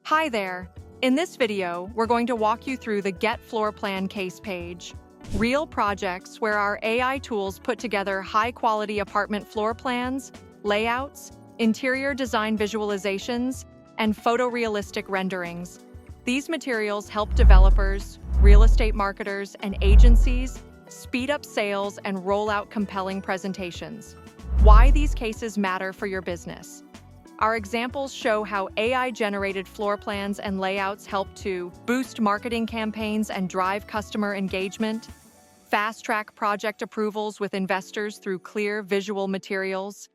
Hi there! In this video, we're going to walk you through the Getfloorplan case page. Real projects where our AI tools put together high-quality apartment floor plans, layouts, interior design visualizations, and photorealistic renderings. These materials help developers, real estate marketers, and agencies speed up sales and roll out compelling presentations. Why these cases matter for your business. Our examples show how AI-generated floor plans and layouts help to boost marketing campaigns and drive customer engagement, fast-track project approvals with investors through clear visual materials,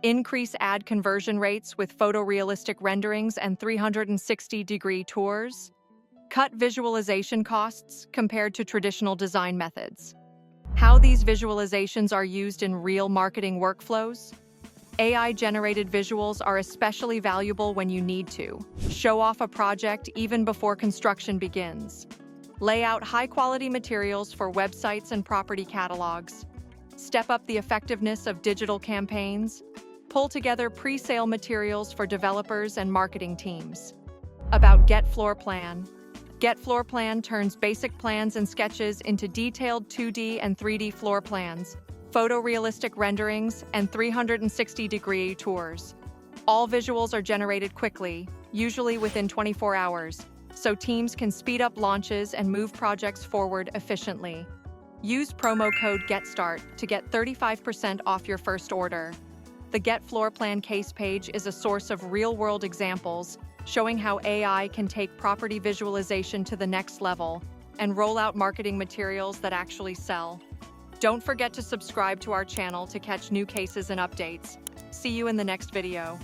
increase ad conversion rates with photorealistic renderings and 360-degree tours, cut visualization costs compared to traditional design methods. How these visualizations are used in real marketing workflows. AI-generated visuals are especially valuable when you need to show off a project even before construction begins. Lay out high-quality materials for websites and property catalogs. Step up the effectiveness of digital campaigns. Pull together pre-sale materials for developers and marketing teams. About Getfloorplan. Getfloorplan turns basic plans and sketches into detailed 2D and 3D floor plans, photorealistic renderings, and 360-degree tours. All visuals are generated quickly, usually within 24 hours, so teams can speed up launches and move projects forward efficiently. Use promo code GETSTART to get 35% off your first order. The Getfloorplan case page is a source of real-world examples showing how AI can take property visualization to the next level and roll out marketing materials that actually sell. Don't forget to subscribe to our channel to catch new cases and updates. See you in the next video.